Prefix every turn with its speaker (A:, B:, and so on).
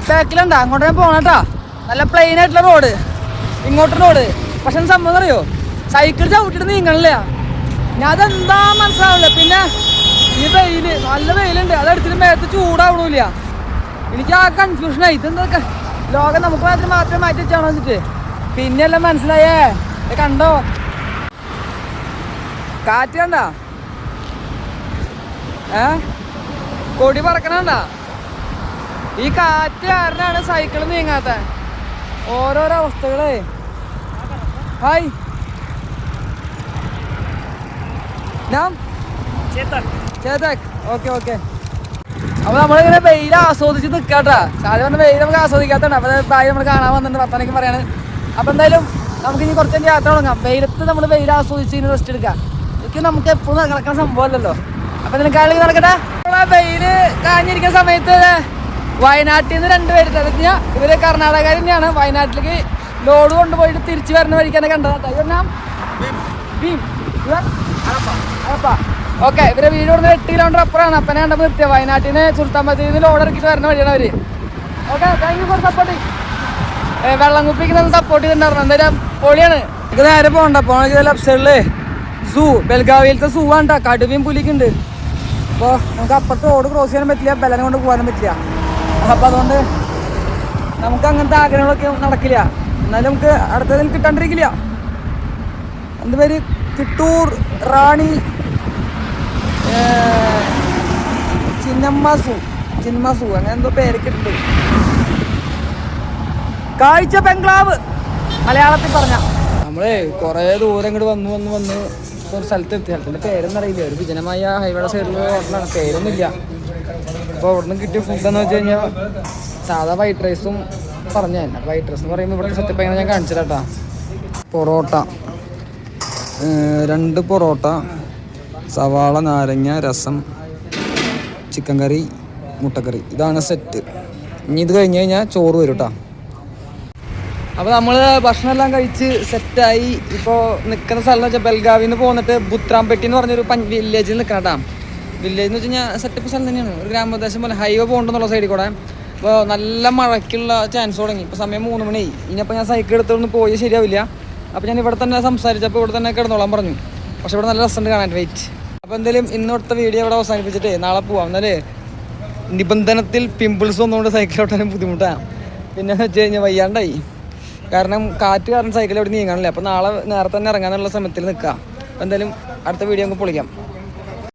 A: ബാക്കിലുണ്ടാ അങ്ങോട്ട് ഞാൻ പോണട്ടാ. നല്ല പ്ലെയിൻ ആയിട്ടുള്ള റോഡ്, ഇങ്ങോട്ട് റോഡ്. പക്ഷെ സംഭവം അറിയോ, സൈക്കിൾ ചവിട്ടിട്ട് നീങ്ങണില്ല. ഞാൻ അതെന്താ മനസ്സിലാവില്ല. പിന്നെ ഈ വെയില്, നല്ല വെയിലുണ്ട്, അതെടുത്തിട്ട് മേത്ത് ചൂടാവണില്ല. എനിക്ക് ആ കൺഫ്യൂഷനായി. ഇതെന്തൊക്കെ ലോകം നമുക്ക് മാത്രമേ മാറ്റി വെച്ചാണോ വെച്ചിട്ട്. പിന്നെല്ലാം മനസ്സിലായേ. കണ്ടോ കാറ്റ് കണ്ട, കൊടി പറക്കണണ്ട. ഈ കാറ്റ് കാരനാണ് സൈക്കിൾ നീങ്ങാത്ത ഓരോരോ അവസ്ഥകളെ. ഹായ്, ഞാൻ ചേതക്. Okay okay. അപ്പൊ നമ്മളിങ്ങനെ വെയിൽ ആസ്വദിച്ച് നിൽക്കാട്ടാ. ആദ്യം പറഞ്ഞ വെയിൽ നമുക്ക് ആസ്വദിക്കാത്തതാണ്. അപ്പൊ ഭാര്യ നമ്മൾ കാണാൻ വന്നിട്ടുണ്ട്, വർത്താനൊക്കെ പറയാണ്. അപ്പൊ എന്തായാലും നമുക്ക് ഇനി കുറച്ച് യാത്ര തുടങ്ങാം. വെയിലത്ത് നമ്മൾ വെയിൽ ആസ്വദിച്ച് ഇനി റെസ്റ്റ് എടുക്കാം. എനിക്ക് നമുക്ക് എപ്പോഴും നടക്കുന്ന സംഭവമല്ലല്ലോ. അപ്പൊ ഇതിന് കളി നടക്കട്ടെ. വെയില് കാഞ്ഞിരിക്കുന്ന സമയത്ത് വയനാട്ടിൽ നിന്ന് 2 പേര് തെരഞ്ഞാൽ ഇവര് കർണാടകക്കാർ തന്നെയാണ്. വയനാട്ടിലേക്ക് ലോഡ് കൊണ്ടുപോയിട്ട് തിരിച്ചു വരുന്ന വഴിക്കാണ് കണ്ടത്. ഓക്കെ, ഇവരെ വീട് കൊടുത്ത് 8 കിലോമീറ്റർ അപ്പുറമാണ്. അപ്പനെ കണ്ടപ്പോൾ നിർത്തിയ വയനാട്ടിൽ നിന്ന് സുൽത്താൻ ബത്തേരിയിൽ നിന്ന് ലോഡ് ഇറക്കിയിട്ട് വരുന്ന വഴിയാണ് അവര്. Okay, thank you for supporting. വെള്ളം കുപ്പിക്ക് സപ്പോർട്ട് ചെയ്തിട്ടുണ്ടായിരുന്നു. എന്തായാലും പൊളിയാണ്. ഇത് നേരെ പോകണ്ട, പോകണമെങ്കിൽ ലെഫ്റ്റ് സൈഡില് സൂ, ബെൽഗാവിയിലത്തെ സൂ ആണ്. കടുവയും പുലിക്കുണ്ട്. അപ്പോൾ നമുക്ക് അപ്പുറത്ത് റോഡ് ക്രോസ് ചെയ്യാൻ പറ്റില്ല, ബലനെ കൊണ്ട് പോകാനും പറ്റില്ല. അപ്പം അതുകൊണ്ട് നമുക്ക് അങ്ങനത്തെ ആഗ്രഹങ്ങളൊക്കെ നടക്കില്ല. എന്നാലും നമുക്ക് അടുത്തതിൽ കിട്ടാണ്ടിരിക്കില്ല. എന്ത് പേര്, കിട്ടൂർ റാണി ചിന്നമ്മസു അങ്ങനെ എന്തോ പേരൊക്കെ ഉണ്ട്. കാഴ്ച ബംഗ്ലാവ് മലയാളത്തിൽ പറഞ്ഞ. നമ്മളെ കുറേ ദൂരം ഇങ്ങോട്ട് വന്ന് ഒരു സ്ഥലത്ത് എത്തി. സ്ഥലത്തിൻ്റെ പേരൊന്നും അറിയില്ല. ഒരു വിജനമായ ഹൈവേയുടെ സൈഡിൽ ഹോട്ടലാണ്, പേരൊന്നുമില്ല. അപ്പോൾ അവിടെ നിന്ന് കിട്ടിയ ഫുഡെന്ന് വെച്ച് കഴിഞ്ഞാൽ സാധാ വൈറ്റ് റൈസും പറഞ്ഞു. തന്നെ വൈറ്റ് റൈസ് എന്ന് പറയുമ്പോൾ ഇവിടുത്തെ സെറ്റപ്പ് എങ്ങനെ ഞാൻ കാണിച്ചിട്ടാ. പൊറോട്ട, 2 പൊറോട്ട, സവാള, നാരങ്ങ, രസം, ചിക്കൻ കറി, മുട്ടക്കറി. ഇതാണ് സെറ്റ്. ഇനി ഇത് കഴിഞ്ഞ് കഴിഞ്ഞാൽ ചോറ് വരും കേട്ടോ. അപ്പോൾ നമ്മൾ ഭക്ഷണമെല്ലാം കഴിച്ച് സെറ്റായി. ഇപ്പോൾ നിൽക്കുന്ന സ്ഥലം എന്ന് വെച്ചാൽ ബെൽഗാവിൽ നിന്ന് പോന്നിട്ട് ബുത്രാംപെട്ടി എന്ന് പറഞ്ഞൊരു വില്ലേജിൽ നിൽക്കണം കേട്ടോ. വില്ലേജ് എന്ന് വെച്ച് കഴിഞ്ഞാൽ സെറ്റപ്പ് സ്ഥലം തന്നെയാണ്. ഒരു ഗ്രാമപ്രദേശം പോലെ ഹൈവേ പോകണ്ടെന്നുള്ള സൈഡിൽ കൂടെ. അപ്പോൾ നല്ല മഴയ്ക്കുള്ള ചാൻസ് തുടങ്ങി. ഇപ്പോൾ സമയം 3 മണിയായി. ഇനിയപ്പോൾ ഞാൻ സൈക്കിൾ എടുത്തൊന്ന് പോയി ശരിയാവില്ല. അപ്പോൾ ഞാൻ ഇവിടെ തന്നെ സംസാരിച്ചപ്പോൾ ഇവിടെ തന്നെ കിടന്നോളാൻ പറഞ്ഞു. പക്ഷെ ഇവിടെ നല്ല രസമുണ്ട് കാണാൻ. വെയിറ്റ്. അപ്പോൾ എന്തായാലും ഇന്നത്തെ വീഡിയോ ഇവിടെ അവസാനിപ്പിച്ചിട്ട് നാളെ പോവാം. എന്നാലേ നിബന്ധനത്തിൽ പിമ്പിൾസ് ഒന്നുകൊണ്ട് സൈക്കിൾ ഓട്ടാനും ബുദ്ധിമുട്ടാണ്. പിന്നെ വെച്ച് കഴിഞ്ഞാൽ വയ്യാണ്ടായി. കാരണം കാറ്റ് കാരണം സൈക്കിൾ എവിടെ നീങ്ങാനില്ല. അപ്പോൾ നാളെ നേരത്തെ തന്നെ ഇറങ്ങാനുള്ള സമയത്തിൽ നിൽക്കാം. അപ്പോൾ എന്തായാലും അടുത്ത വീഡിയോ നമുക്ക് പൊളിക്കാം.